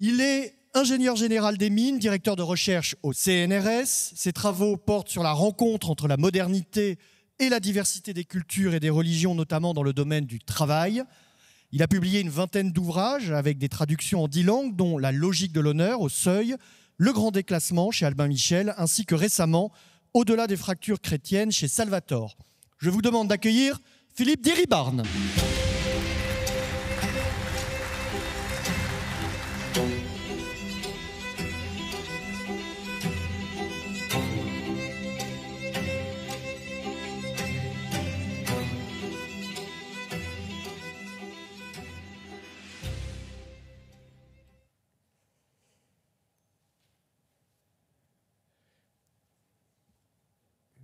Il est ingénieur général des mines, directeur de recherche au CNRS. Ses travaux portent sur la rencontre entre la modernité et la diversité des cultures et des religions, notamment dans le domaine du travail. Il a publié une vingtaine d'ouvrages avec des traductions en 10 langues, dont La logique de l'honneur au Seuil, Le grand déclassement chez Albin Michel, ainsi que récemment Au-delà des fractures chrétiennes chez Salvatore. Je vous demande d'accueillir Philippe d'Iribarne.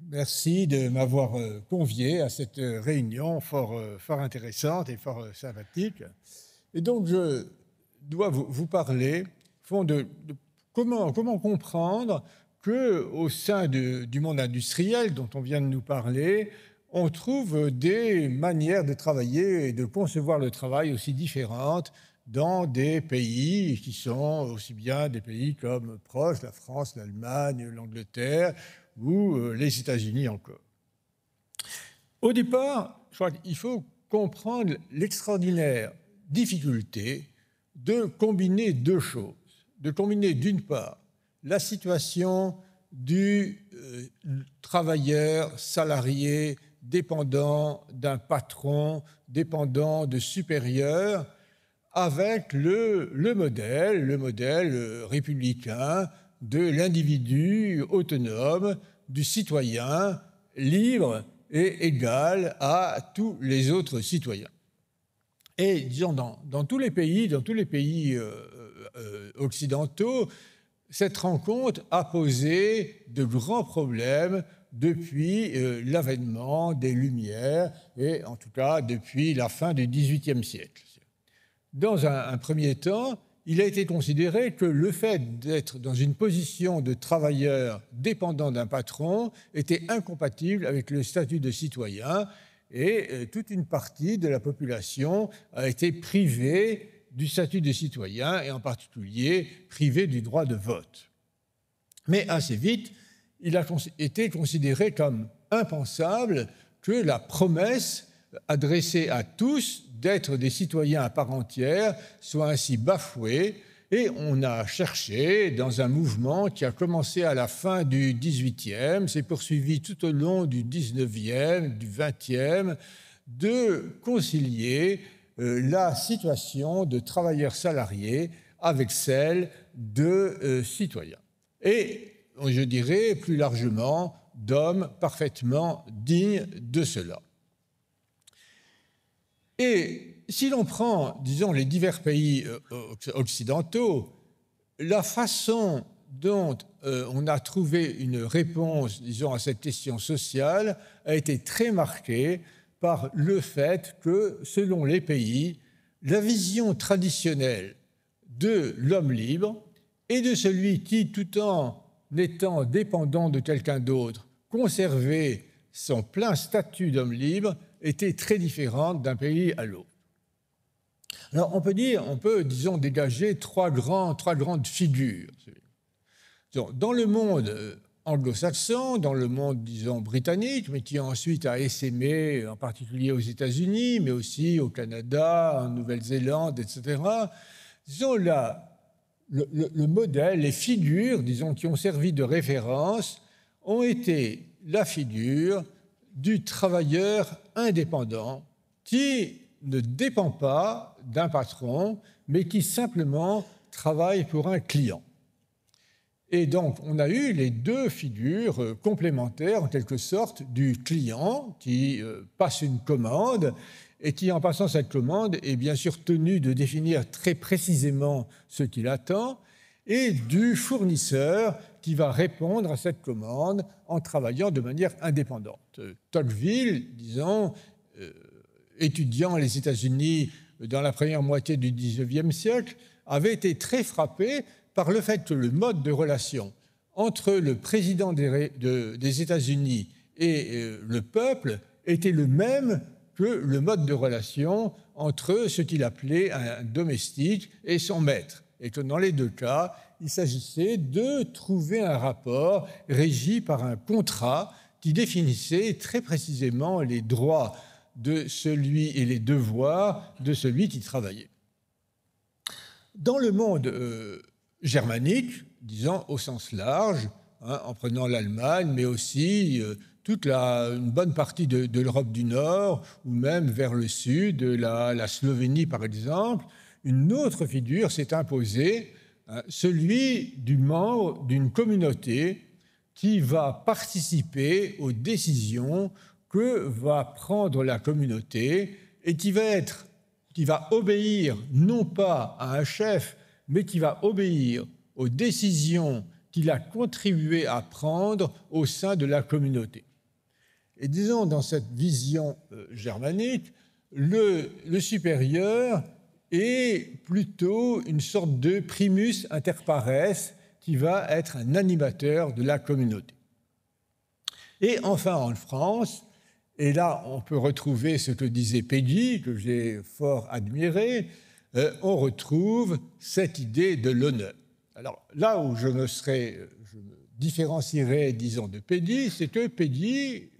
Merci de m'avoir convié à cette réunion fort intéressante et fort sympathique. Et donc, je dois vous parler de comment comprendre qu'au sein du monde industriel dont on vient de nous parler, on trouve des manières de travailler et de concevoir le travail aussi différentes dans des pays qui sont aussi bien des pays comme proches, la France, l'Allemagne, l'Angleterre, ou les États-Unis encore. Au départ, je crois qu'il faut comprendre l'extraordinaire difficulté de combiner deux choses. De combiner d'une part la situation du travailleur salarié dépendant d'un patron, dépendant de supérieurs, avec le modèle républicain de l'individu autonome, du citoyen libre et égal à tous les autres citoyens. Et disons, dans tous les pays occidentaux, cette rencontre a posé de grands problèmes depuis l'avènement des Lumières, et en tout cas depuis la fin du XVIIIe siècle. Dans un premier temps, il a été considéré que le fait d'être dans une position de travailleur dépendant d'un patron était incompatible avec le statut de citoyen, et toute une partie de la population a été privée du statut de citoyen, et en particulier privée du droit de vote. Mais assez vite, il a été considéré comme impensable que la promesse adressée à tous d'être des citoyens à part entière soit ainsi bafouée, et on a cherché, dans un mouvement qui a commencé à la fin du XVIIIe, s'est poursuivi tout au long du XIXe, du XXe, de concilier la situation de travailleurs salariés avec celle de citoyens. Et je dirais plus largement d'hommes parfaitement dignes de cela. Et si l'on prend, disons, les divers pays occidentaux, la façon dont on a trouvé une réponse, disons, à cette question sociale a été très marquée par le fait que, selon les pays, la vision traditionnelle de l'homme libre et de celui qui, tout en étant dépendant de quelqu'un d'autre, conservait son plein statut d'homme libre, était très différente d'un pays à l'autre. Alors, on peut, disons, dégager trois grandes figures. Dans le monde anglo-saxon, dans le monde, disons, britannique, mais qui ensuite a essaimé, en particulier aux États-Unis, mais aussi au Canada, en Nouvelle-Zélande, etc., disons, le modèle, les figures, disons, qui ont servi de référence, ont été la figure du travailleur indépendant qui ne dépend pas d'un patron, mais qui simplement travaille pour un client. Et donc, on a eu les deux figures complémentaires, en quelque sorte, du client qui passe une commande et qui, en passant cette commande, est bien sûr tenu de définir très précisément ce qu'il attend, et du fournisseur qui va répondre à cette commande en travaillant de manière indépendante. Tocqueville, disons, étudiant les États-Unis dans la première moitié du XIXe siècle, avait été très frappé par le fait que le mode de relation entre le président des États-Unis et le peuple était le même que le mode de relation entre ce qu'il appelait un domestique et son maître. et que dans les deux cas, il s'agissait de trouver un rapport régi par un contrat qui définissait très précisément les droits de celui et les devoirs de celui qui travaillait. Dans le monde germanique, disons au sens large, en prenant l'Allemagne, mais aussi toute une bonne partie de l'Europe du Nord, ou même vers le sud, la Slovénie par exemple, une autre figure s'est imposée, celui du membre d'une communauté qui va participer aux décisions que va prendre la communauté et qui va obéir non pas à un chef, mais qui va obéir aux décisions qu'il a contribué à prendre au sein de la communauté. Et disons, dans cette vision germanique, le supérieur est plutôt une sorte de primus inter pares qui va être un animateur de la communauté. Et enfin, en France, et là on peut retrouver ce que disait Péguy, que j'ai fort admiré, on retrouve cette idée de l'honneur. Alors là où je me différencierais, disons, de Péguy, c'est que Péguy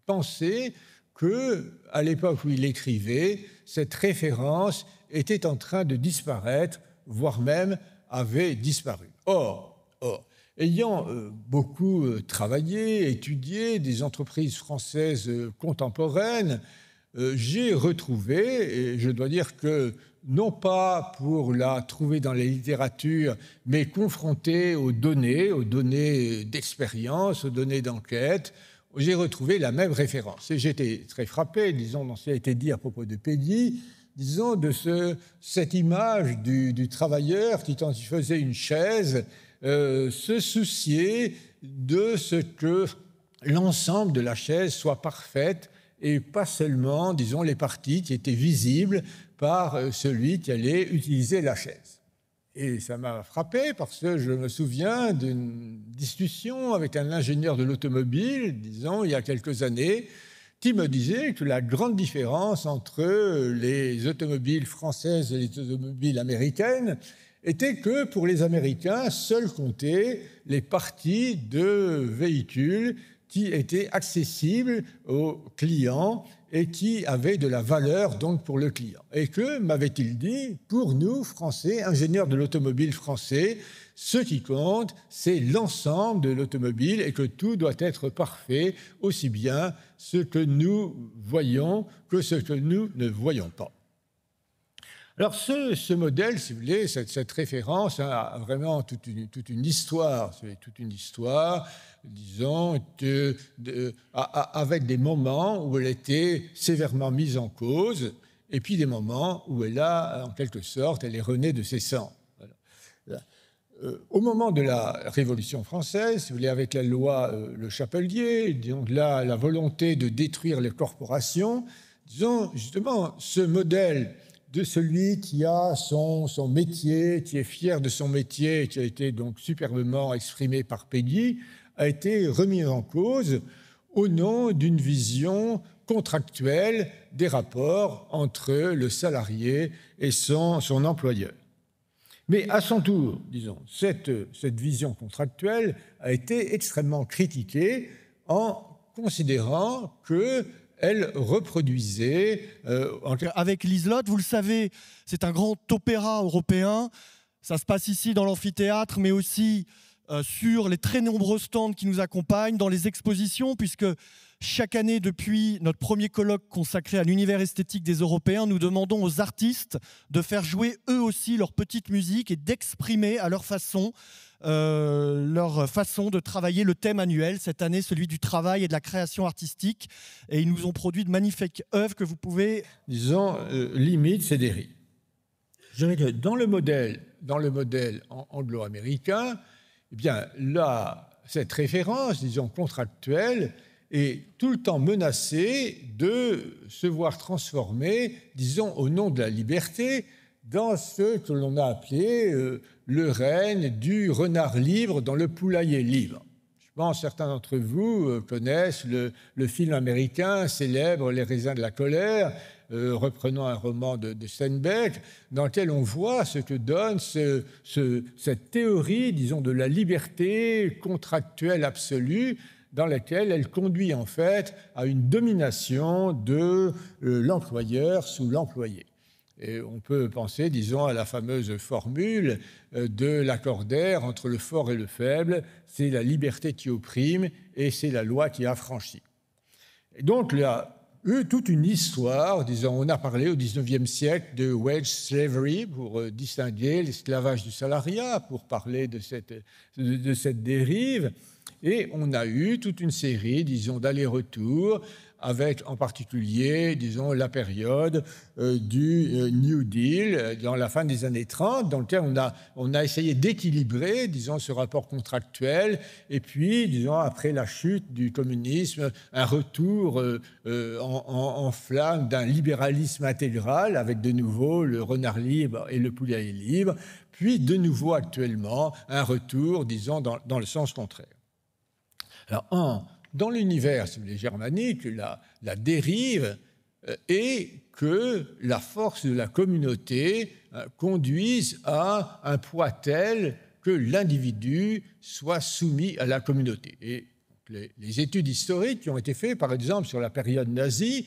pensait qu'à l'époque où il écrivait, cette référence était en train de disparaître, voire même avait disparu. Or, ayant beaucoup travaillé, étudié des entreprises françaises contemporaines, j'ai retrouvé, et je dois dire que non pas pour la trouver dans la littérature, mais confronté aux données d'expérience, aux données d'enquête, j'ai retrouvé la même référence. Et j'étais très frappé, disons, dans ce qui a été dit à propos de Péguy, disons, de cette image du travailleur qui, quand il faisait une chaise, se souciait de ce que l'ensemble de la chaise soit parfaite et pas seulement, disons, les parties qui étaient visibles par celui qui allait utiliser la chaise. Et ça m'a frappé parce que je me souviens d'une discussion avec un ingénieur de l'automobile, disons, il y a quelques années, qui me disait que la grande différence entre les automobiles françaises et les automobiles américaines était que pour les Américains, seules comptaient les parties de véhicules qui étaient accessibles aux clients et qui avaient de la valeur donc pour le client. Et que, m'avait-il dit, pour nous, Français, ingénieurs de l'automobile français, ce qui compte, c'est l'ensemble de l'automobile et que tout doit être parfait, aussi bien ce que nous voyons que ce que nous ne voyons pas. Alors ce modèle, si vous voulez, cette référence a vraiment toute une histoire, disons, avec des moments où elle était sévèrement mise en cause, et puis des moments où elle a, en quelque sorte, elle est renée de ses cendres. Voilà. Au moment de la Révolution française, si vous voulez, avec la loi Le Chapelier, disons, là, la volonté de détruire les corporations, disons, justement, ce modèle de celui qui a son métier, qui est fier de son métier, qui a été donc superbement exprimé par Péguy, a été remis en cause au nom d'une vision contractuelle des rapports entre le salarié et son employeur. Mais à son tour, disons, cette vision contractuelle a été extrêmement critiquée en considérant qu'elle reproduisait... Avec Liselotte, vous le savez, c'est un grand opéra européen. Ça se passe ici dans l'amphithéâtre, mais aussi sur les très nombreux stands qui nous accompagnent, dans les expositions, puisque chaque année, depuis notre premier colloque consacré à l'univers esthétique des Européens, nous demandons aux artistes de faire jouer eux aussi leur petite musique et d'exprimer à leur façon de travailler le thème annuel. Cette année, celui du travail et de la création artistique. Et ils nous ont produit de magnifiques œuvres que vous pouvez... Disons, limite, c'est des riz. Je dirais que dans le modèle anglo-américain, eh bien, là, cette référence, disons, contractuelle, est tout le temps menacée de se voir transformée, disons, au nom de la liberté, dans ce que l'on a appelé le règne du renard libre dans le poulailler libre. Je Je pense que certains d'entre vous connaissent le film américain célèbre Les raisins de la colère, reprenant un roman de Steinbeck, dans lequel on voit ce que donne cette théorie, disons, de la liberté contractuelle absolue, dans laquelle elle conduit en fait à une domination de l'employeur sous l'employé. Et on peut penser, disons, à la fameuse formule de Lacordaire entre le fort et le faible, c'est la liberté qui opprime et c'est la loi qui affranchit. Et donc, il y a eu toute une histoire, disons, on a parlé au XIXe siècle de wage slavery pour distinguer l'esclavage du salariat, pour parler de cette dérive. Et on a eu toute une série, disons, d'allers-retours avec en particulier, disons, la période du New Deal dans la fin des années 30, dans lequel on a essayé d'équilibrer, disons, ce rapport contractuel, et puis, disons, après la chute du communisme, un retour en flamme d'un libéralisme intégral, avec de nouveau le renard libre et le poulailler libre, puis de nouveau actuellement un retour, disons, dans le sens contraire. Alors, dans l'univers, si vous voulez, germanique, la dérive est que la force de la communauté conduise à un poids tel que l'individu soit soumis à la communauté. Et les études historiques qui ont été faites, par exemple, sur la période nazie,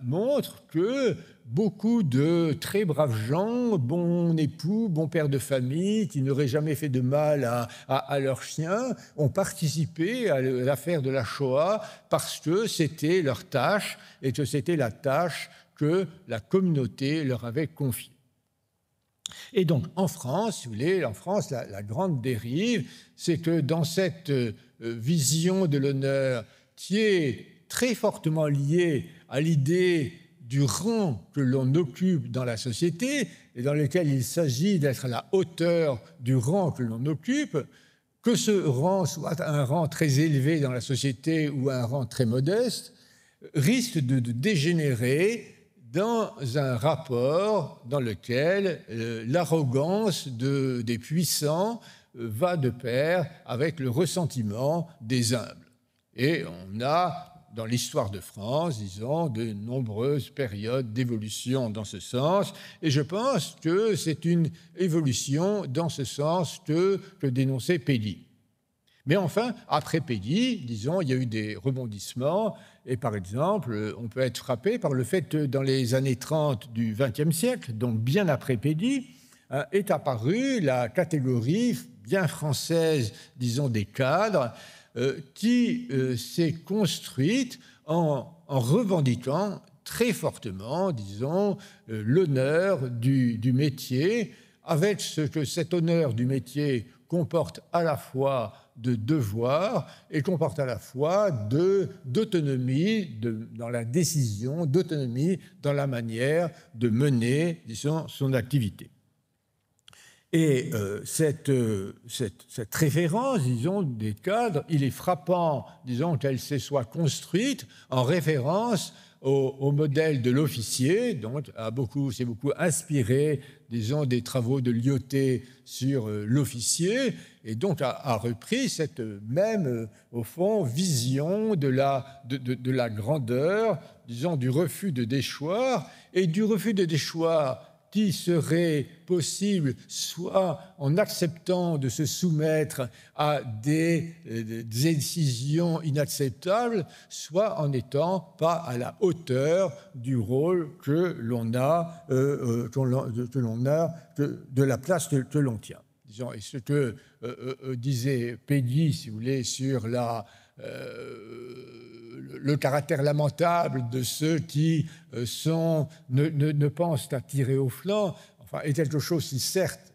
montrent que beaucoup de très braves gens, bons époux, bons pères de famille, qui n'auraient jamais fait de mal à leurs chiens, ont participé à l'affaire de la Shoah parce que c'était leur tâche et que c'était la tâche que la communauté leur avait confiée. Et donc, en France, si vous voulez, la grande dérive, c'est que dans cette vision de l'honneur qui est très fortement liée à l'idée du rang que l'on occupe dans la société et dans lequel il s'agit d'être à la hauteur du rang que l'on occupe, que ce rang soit un rang très élevé dans la société ou un rang très modeste, risque de dégénérer dans un rapport dans lequel l'arrogance des puissants va de pair avec le ressentiment des humbles. Et on a, dans l'histoire de France, disons, de nombreuses périodes d'évolution dans ce sens. Et je pense que c'est une évolution dans ce sens que dénonçait Pédy. Mais enfin, après Pédy, disons, il y a eu des rebondissements. Et par exemple, on peut être frappé par le fait que dans les années 30 du XXe siècle, donc bien après Pédy, est apparue la catégorie bien française, disons, des cadres, qui s'est construite en revendiquant très fortement, disons, l'honneur du métier, avec ce que cet honneur du métier comporte à la fois de devoir et comporte à la fois d'autonomie dans la décision, d'autonomie dans la manière de mener, disons, son activité. Et cette référence, disons, des cadres, il est frappant, disons, qu'elle se soit construite en référence au modèle de l'officier, donc s'est beaucoup inspiré, disons, des travaux de Lyautey sur l'officier, et donc a repris cette même, au fond, vision de la grandeur, disons, du refus de déchoir, et du refus de déchoir qui serait possible soit en acceptant de se soumettre à des décisions inacceptables, soit en n'étant pas à la hauteur du rôle que l'on a, de la place que l'on tient. Disons, et ce que disait Pédy, si vous voulez, sur le caractère lamentable de ceux qui ne pensent qu'à tirer au flanc, enfin, est quelque chose qui, certes,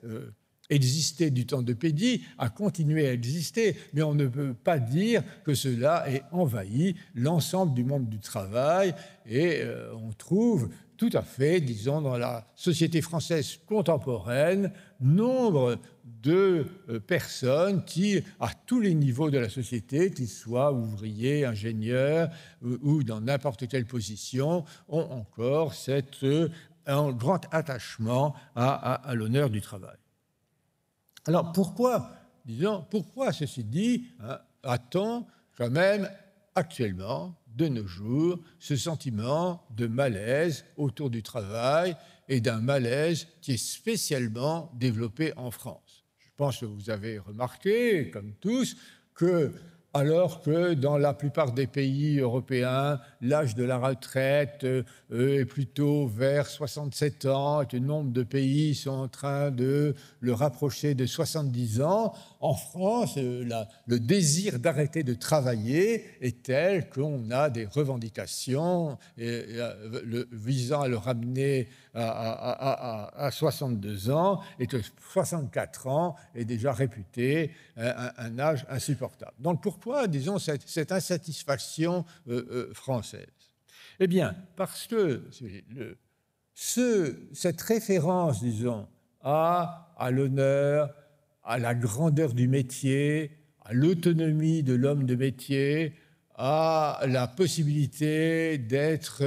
existait du temps de Pédy, a continué à exister, mais on ne peut pas dire que cela ait envahi l'ensemble du monde du travail, et on trouve tout à fait, disons, dans la société française contemporaine, nombre de personnes qui, à tous les niveaux de la société, qu'ils soient ouvriers, ingénieurs ou dans n'importe quelle position, ont encore un grand attachement à l'honneur du travail. Alors pourquoi, ceci dit, a-t-on quand même actuellement, de nos jours, ce sentiment de malaise autour du travail et d'un malaise qui est spécialement développé en France. Je pense que vous avez remarqué, comme tous, que alors que dans la plupart des pays européens, l'âge de la retraite est plutôt vers 67 ans, et que le nombre de pays sont en train de le rapprocher de 70 ans, en France, le désir d'arrêter de travailler est tel qu'on a des revendications visant à le ramener à 62 ans, et que 64 ans est déjà réputé un âge insupportable. Donc pourquoi, disons, cette insatisfaction française? Eh bien, parce que cette référence, disons, à l'honneur, à la grandeur du métier, à l'autonomie de l'homme de métier, à la possibilité d'être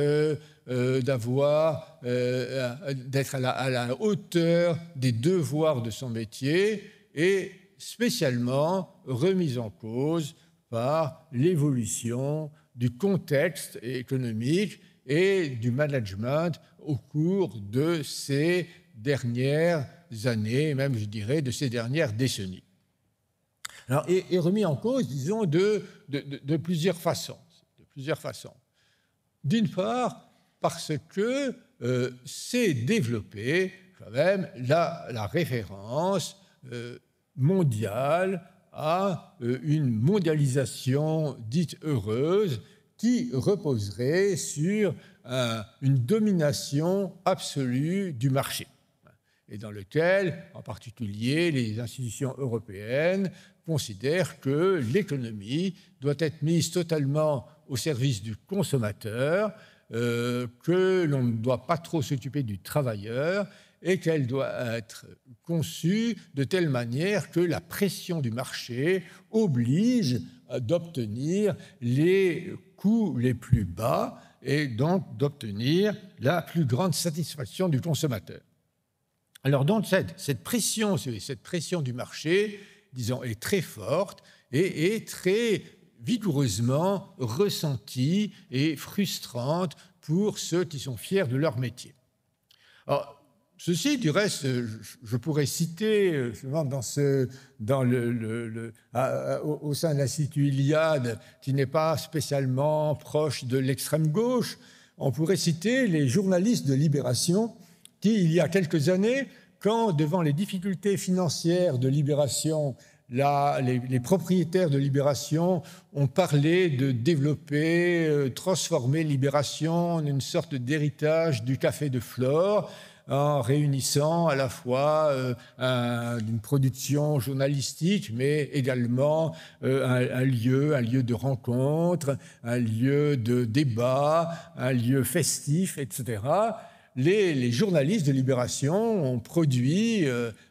à la hauteur des devoirs de son métier est spécialement remise en cause par l'évolution du contexte économique et du management au cours de ces dernières années, même je dirais de ces dernières décennies. Alors, est remis en cause, disons, de plusieurs façons. D'une part, parce que s'est développée quand même la référence mondiale à une mondialisation dite heureuse qui reposerait sur une domination absolue du marché, et dans lequel, en particulier, les institutions européennes considèrent que l'économie doit être mise totalement au service du consommateur, que l'on ne doit pas trop s'occuper du travailleur et qu'elle doit être conçue de telle manière que la pression du marché oblige d'obtenir les coûts les plus bas et donc d'obtenir la plus grande satisfaction du consommateur. Alors donc cette pression du marché, disons, est très forte et est très vigoureusement ressentie et frustrante pour ceux qui sont fiers de leur métier. Alors, ceci, du reste, je pourrais citer au sein de l'Institut Iliade, qui n'est pas spécialement proche de l'extrême gauche, on pourrait citer les journalistes de Libération qui, il y a quelques années, quand devant les difficultés financières de Libération, les propriétaires de Libération ont parlé de développer, transformer Libération en une sorte d'héritage du Café de Flore, en réunissant à la fois une production journalistique, mais également un lieu de rencontre, un lieu de débat, un lieu festif, etc. Les journalistes de Libération ont produit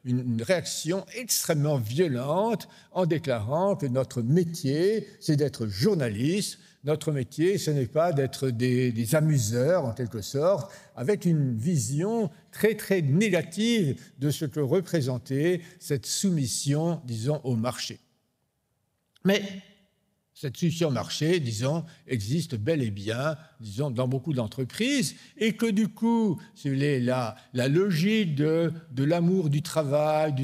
une réaction extrêmement violente en déclarant que notre métier, c'est d'être journaliste. Notre métier, ce n'est pas d'être des amuseurs, en quelque sorte, avec une vision très, très négative de ce que représentait cette soumission, disons, au marché. Mais cette soumission au marché, disons, existe bel et bien, disons, dans beaucoup d'entreprises, et que du coup, si vous voulez, la logique de l'amour du travail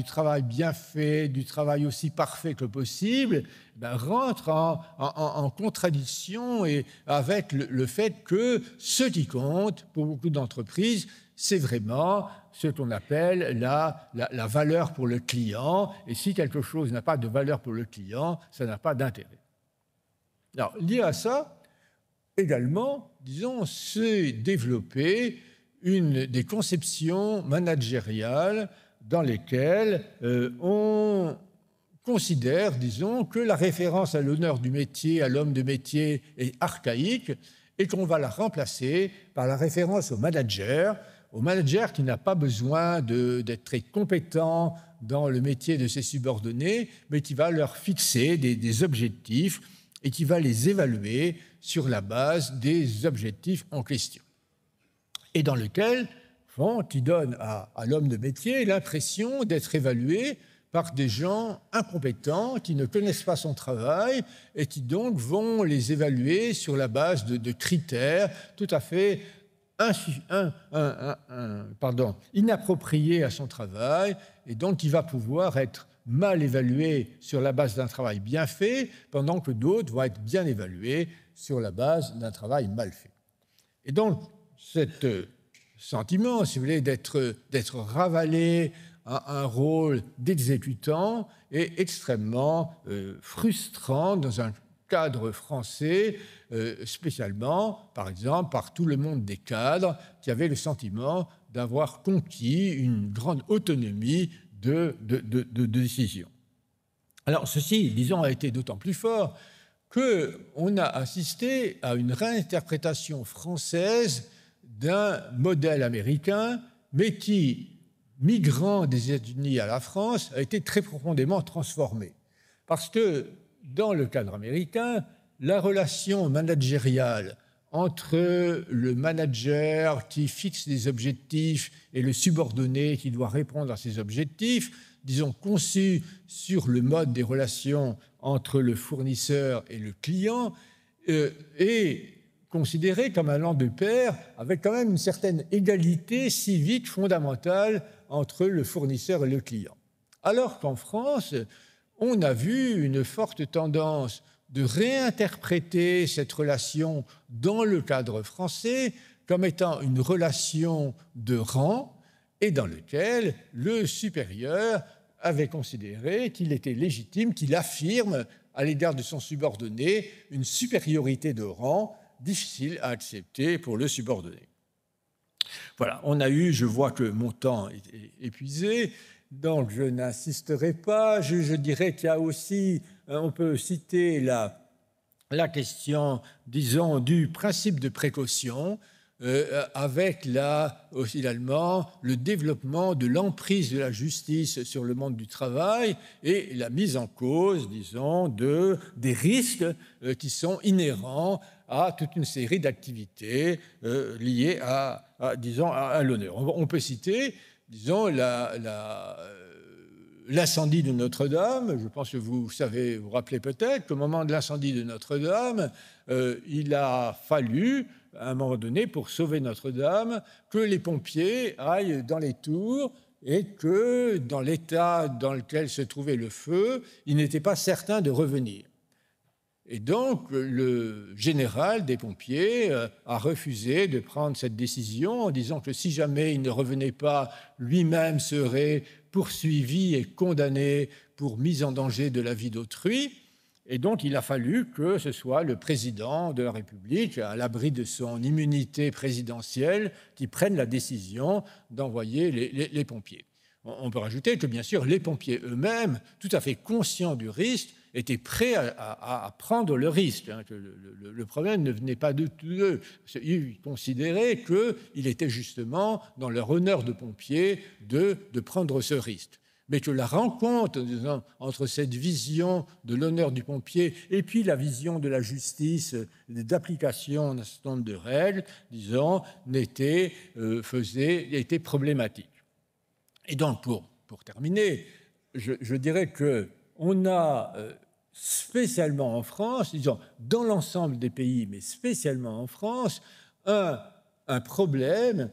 bien fait, du travail aussi parfait que possible, rentre en contradiction et avec le fait que ce qui compte pour beaucoup d'entreprises, c'est vraiment ce qu'on appelle la valeur pour le client, et si quelque chose n'a pas de valeur pour le client, ça n'a pas d'intérêt. Alors, lié à ça, également, disons, s'est développée une des conceptions managériales dans lesquelles on considère, disons, que la référence à l'honneur du métier, à l'homme de métier est archaïque et qu'on va la remplacer par la référence au manager qui n'a pas besoin d'être très compétent dans le métier de ses subordonnés, mais qui va leur fixer des objectifs et qui va les évaluer sur la base des objectifs en question. Et dans lequel, qui donne à l'homme de métier l'impression d'être évalué par des gens incompétents qui ne connaissent pas son travail et qui donc vont les évaluer sur la base de critères tout à fait inappropriés à son travail, et donc il va pouvoir être mal évalué sur la base d'un travail bien fait, pendant que d'autres vont être bien évalués sur la base d'un travail mal fait. Et donc, ce sentiment, si vous voulez, d'être ravalé à un rôle d'exécutant est extrêmement frustrant dans un cadre français, spécialement, par exemple, par tout le monde des cadres qui avaient le sentiment d'avoir conquis une grande autonomie de décision. Alors, ceci, disons, a été d'autant plus fort qu'on a assisté à une réinterprétation française d'un modèle américain, mais qui, migrant des États-Unis à la France, a été très profondément transformé. Parce que, dans le cadre américain, la relation managériale entre le manager qui fixe des objectifs et le subordonné qui doit répondre à ces objectifs, disons conçu sur le mode des relations entre le fournisseur et le client, est considéré comme allant de pair avec quand même une certaine égalité civique fondamentale entre le fournisseur et le client. Alors qu'en France, on a vu une forte tendance de réinterpréter cette relation dans le cadre français comme étant une relation de rang et dans lequel le supérieur avait considéré qu'il était légitime, qu'il affirme à l'égard de son subordonné une supériorité de rang difficile à accepter pour le subordonné. Voilà, on a eu, je vois que mon temps est épuisé, donc je n'insisterai pas. Je dirais qu'il y a aussi, on peut citer la question, disons, du principe de précaution, avec finalement le développement de l'emprise de la justice sur le monde du travail et la mise en cause, disons, des risques qui sont inhérents à toute une série d'activités liées à l'honneur. On peut citer, disons, l'incendie de Notre-Dame. Je pense que vous rappelez peut-être qu'au moment de l'incendie de Notre-Dame, il a fallu, à un moment donné, pour sauver Notre-Dame, que les pompiers aillent dans les tours et que, dans l'état dans lequel se trouvait le feu, ils n'étaient pas certains de revenir. Et donc, le général des pompiers a refusé de prendre cette décision en disant que si jamais il ne revenait pas, lui-même serait poursuivi et condamné pour mise en danger de la vie d'autrui. Et donc, il a fallu que ce soit le président de la République, à l'abri de son immunité présidentielle, qui prenne la décision d'envoyer les pompiers. On peut rajouter que, bien sûr, les pompiers eux-mêmes, tout à fait conscients du risque, étaient prêts à prendre le risque. Le problème ne venait pas d'eux. Ils considéraient qu'il était justement dans leur honneur de pompiers de prendre ce risque. Mais que la rencontre entre cette vision de l'honneur du pompier et puis la vision de la justice, d'application d'un certain nombre de règles, disons, était problématique. Et donc, pour terminer, je dirais qu'on a spécialement en France, disons, dans l'ensemble des pays, mais spécialement en France, un problème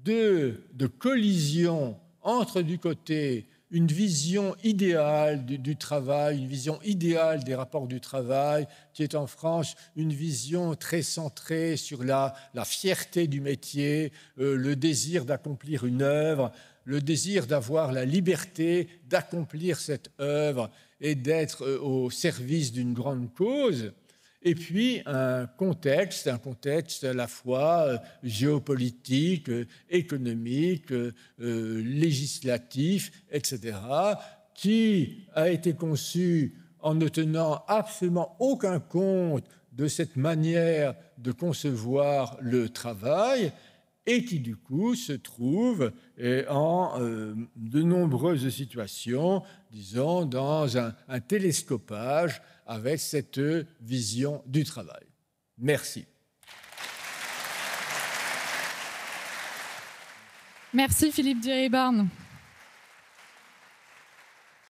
de collision entre, du côté, une vision idéale du travail, une vision idéale des rapports du travail, qui est en France une vision très centrée sur la fierté du métier, le désir d'accomplir une œuvre, le désir d'avoir la liberté d'accomplir cette œuvre et d'être au service d'une grande cause, et puis un contexte à la fois géopolitique, économique, législatif, etc., qui a été conçu en ne tenant absolument aucun compte de cette manière de concevoir le travail, et qui, du coup, se trouve en de nombreuses situations, disons, dans un télescopage avec cette vision du travail. Merci. Merci Philippe Diribarne.